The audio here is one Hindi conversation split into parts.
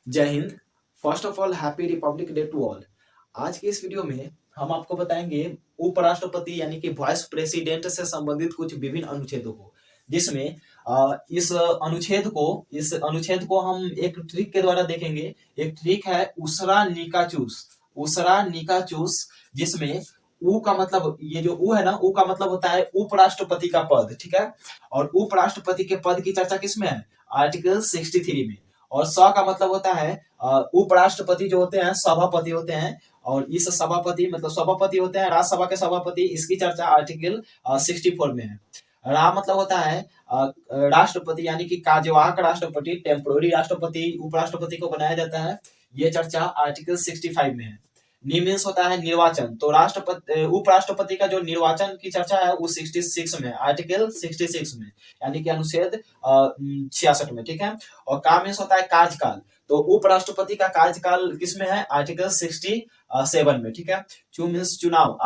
जय हिंद। First of all happy Republic Day to all. आज की इस वीडियो में हम आपको बताएंगे उपराष्ट्रपति यानी कि वाइस प्रेसिडेंट से संबंधित कुछ विभिन्न अनुच्छेदों को, जिसमें इस अनुच्छेद को हम एक ट्रिक के द्वारा देखेंगे। एक ट्रिक है उसरा निकाचूस, जिसमें ऊ का मतलब, ये जो ऊ है ना, ऊ का मतलब होता है उपराष्ट्रपति का पद, ठीक है। और उपराष्ट्रपति के पद की चर्चा किसमें है? आर्टिकल 63 में। और स का मतलब होता है उपराष्ट्रपति जो होते हैं सभापति होते हैं, और इस सभापति मतलब सभापति होते हैं राज्यसभा के सभापति, इसकी चर्चा आर्टिकल 64 में है। रा मतलब होता है राष्ट्रपति यानी कि कार्यवाहक राष्ट्रपति, टेम्पोररी राष्ट्रपति, उपराष्ट्रपति को बनाया जाता है, ये चर्चा आर्टिकल 65 में है। नी मीन्स होता है निर्वाचन, तो राष्ट्रपति उपराष्ट्रपति का जो निर्वाचन की चर्चा है वो 66 में, आर्टिकल 66 में, यानी कि अनुच्छेद 66 में, ठीक है। और का मीन्स होता है कार्यकाल, तो उपराष्ट्रपति का कार्यकाल किसमें है? आर्टिकल 67 में, ठीक है। चू मीन्स चुनाव,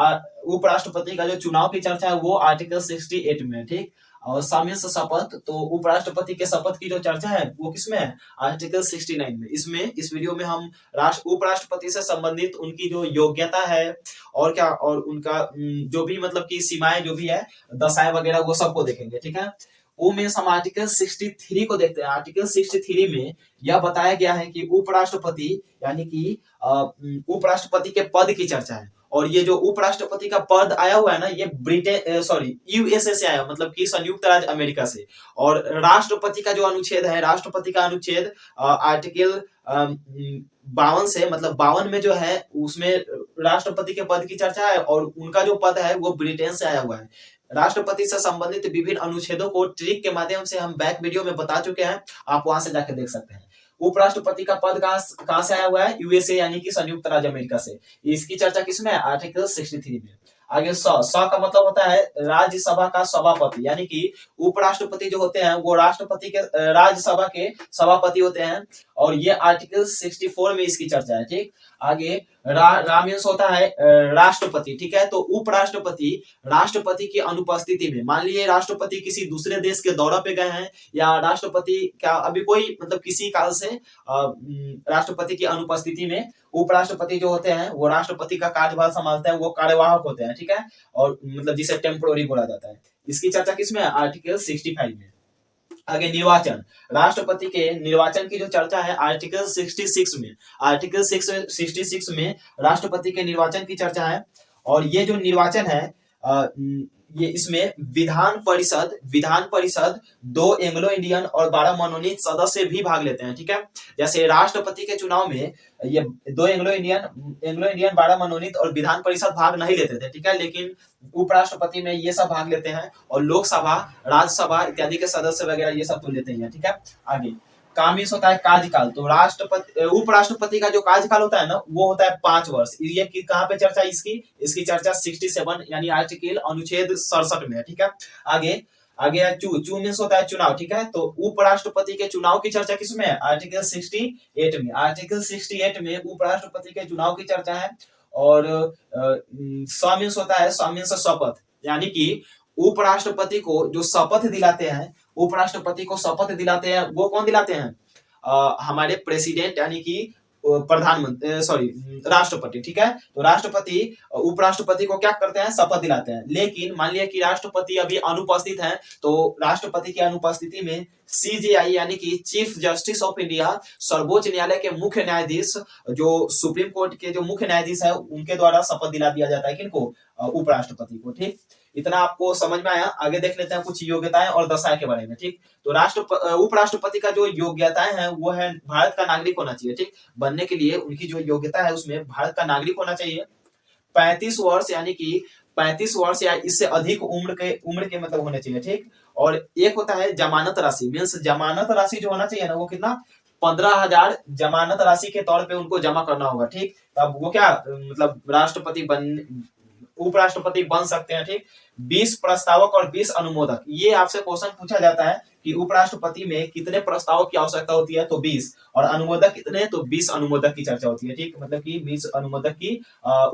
उपराष्ट्रपति का जो चुनाव की चर्चा है वो आर्टिकल 68 में, ठीक। और सा मीन्स शपथ, तो उपराष्ट्रपति के शपथ की जो चर्चा है वो किसमें है? आर्टिकल 69 में। इस वीडियो में हम उपराष्ट्रपति से संबंधित उनकी जो योग्यता है और क्या, और उनका जो भी मतलब की सीमाएं जो भी है, दशाएं वगैरह, वो सबको देखेंगे, ठीक है। वो मीन्स हम आर्टिकल 63 को देखते हैं। आर्टिकल 63 में यह बताया गया है कि उपराष्ट्रपति यानी कि उपराष्ट्रपति के पद की चर्चा है। और ये जो उपराष्ट्रपति का पद आया हुआ है ना, ये ब्रिटेन सॉरी यूएसए से आया, मतलब कि संयुक्त राज्य अमेरिका से। और राष्ट्रपति का जो अनुच्छेद है, राष्ट्रपति का अनुच्छेद आर्टिकल 52 से, मतलब 52 में जो है उसमें राष्ट्रपति के पद की चर्चा है, और उनका जो पद है वो ब्रिटेन से आया हुआ है। राष्ट्रपति से संबंधित विभिन्न अनुच्छेदों को ट्रिक के माध्यम से हम बैक वीडियो में बता चुके हैं, आप वहां से जाके देख सकते हैं। उपराष्ट्रपति का पद कहां से आया हुआ है? यूएसए यानी कि संयुक्त राज्य अमेरिका से। इसकी चर्चा किसमें है? आर्टिकल 63 में। आगे स का मतलब होता है राज्यसभा का सभापति, यानी कि उपराष्ट्रपति जो होते हैं वो राष्ट्रपति के राज्यसभा के सभापति होते हैं, और ये आर्टिकल 64 में इसकी चर्चा है, ठीक। आगे रा मीन्स होता है राष्ट्रपति, ठीक है। तो उपराष्ट्रपति राष्ट्रपति की अनुपस्थिति में, मान लीजिए राष्ट्रपति किसी दूसरे देश के दौरा पे गए हैं, या राष्ट्रपति क्या अभी कोई मतलब किसी काल से राष्ट्रपति की अनुपस्थिति में उपराष्ट्रपति जो होते हैं वो राष्ट्रपति का कार्यभार संभालते हैं, वो कार्यवाहक होते हैं, ठीक है। और मतलब जिसे टेम्पोररी बोला जाता है। इसकी चर्चा किसमें है? आर्टिकल 65 में। आगे निर्वाचन, राष्ट्रपति के निर्वाचन की जो चर्चा है आर्टिकल 66 में। आर्टिकल 66 में राष्ट्रपति के निर्वाचन की चर्चा है। और ये जो निर्वाचन है ये इसमें विधान परिषद 2 एंग्लो इंडियन और 12 मनोनीत सदस्य भी भाग लेते हैं, ठीक है। जैसे राष्ट्रपति के चुनाव में ये 2 एंग्लो इंडियन 12 मनोनीत और विधान परिषद भाग नहीं लेते थे, ठीक है। लेकिन उपराष्ट्रपति में ये सब भाग लेते हैं, और लोकसभा, राज्यसभा इत्यादि के सदस्य वगैरह ये सब तो लेते ही हैं, ठीक है। आगे कामिस होता है कार्यकाल, तो उपराष्ट्रपति का जो कार्यकाल होता है ना वो होता है 5 वर्ष। ये कहाँ पे चर्चा है इसकी चर्चा 67 यानी आर्टिकल अनुच्छेद 67 में है, ठीक है। आगे आगे चू मीन्स होता है चुनाव, ठीक है। तो उपराष्ट्रपति के चुनाव की चर्चा किसमें है? आर्टिकल 68 में। आर्टिकल 68 में उपराष्ट्रपति के चुनाव की चर्चा है। और स मीन्स होता है शपथ, यानी कि उपराष्ट्रपति को जो शपथ दिलाते हैं, वो कौन दिलाते हैं? हमारे प्रेसिडेंट यानी कि प्रधानमंत्री सॉरी राष्ट्रपति, ठीक है। तो राष्ट्रपति उपराष्ट्रपति को क्या करते हैं? शपथ दिलाते हैं। लेकिन मान लिया कि राष्ट्रपति अभी अनुपस्थित है, तो राष्ट्रपति की अनुपस्थिति में सीजेआई यानी कि चीफ जस्टिस ऑफ इंडिया, सर्वोच्च न्यायालय के मुख्य न्यायाधीश, जो सुप्रीम कोर्ट के जो मुख्य न्यायाधीश है, उनके द्वारा शपथ दिला दिया जाता है। किनको? उपराष्ट्रपति को, ठीक। इतना आपको समझ में आया। आगे देख लेते हैं कुछ योग्यताएं और दशाएं के बारे में, ठीक। तो उपराष्ट्रपति का जो योग्यताएं हैं वो है भारत का नागरिक होना चाहिए, ठीक। बनने के लिए उनकी जो योग्यता है उसमें भारत का नागरिक होना चाहिए, 35 वर्ष यानी कि 35 वर्ष या इससे अधिक उम्र के मतलब होने चाहिए, ठीक। और एक होता है जमानत राशि, मीन्स जमानत राशि जो होना चाहिए ना वो कितना? 15,000 जमानत राशि के तौर पे उनको जमा करना होगा, ठीक। तब वो क्या मतलब उपराष्ट्रपति बन सकते हैं, ठीक। 20 प्रस्तावक और 20 अनुमोदक, ये आपसे क्वेश्चन पूछा जाता है कि उपराष्ट्रपति में कितने प्रस्ताव की आवश्यकता होती है, तो 20, और अनुमोदक कितने, तो 20 अनुमोदक की चर्चा होती है। ठीक, मतलब कि 20 अनुमोदक की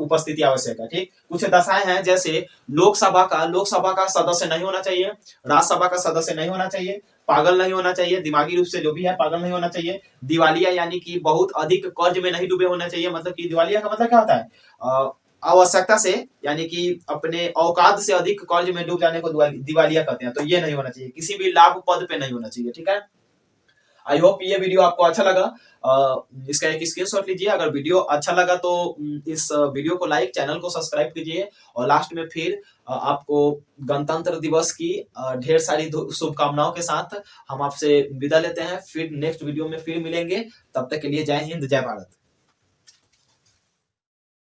उपस्थिति आवश्यक है। ठीक, कुछ दशाएं हैं, जैसे लोकसभा का सदस्य नहीं होना चाहिए, राज्यसभा का सदस्य नहीं होना चाहिए, पागल नहीं होना चाहिए, दिमागी रूप से जो भी है पागल नहीं होना चाहिए, दिवालिया यानी कि बहुत अधिक कर्ज में नहीं डूबे होना चाहिए। मतलब कि दिवालिया का मतलब क्या होता है, आवश्यकता से यानी कि अपने औकात से अधिक कर्ज में डूब जाने को दिवालिया कहते हैं। तो ये नहीं होना चाहिए, किसी भी लाभ पद पे नहीं होना चाहिए। ठीक है, आई होप ये वीडियो आपको अच्छा लगा। इसका एक स्क्रीनशॉट लीजिए। अगर वीडियो अच्छा लगा तो इस वीडियो को लाइक, चैनल को सब्सक्राइब कीजिए, और लास्ट में फिर आपको गणतंत्र दिवस की ढेर सारी शुभकामनाओं के साथ हम आपसे विदा लेते हैं। फिर नेक्स्ट वीडियो में फिर मिलेंगे। तब तक के लिए जय हिंद, जय भारत।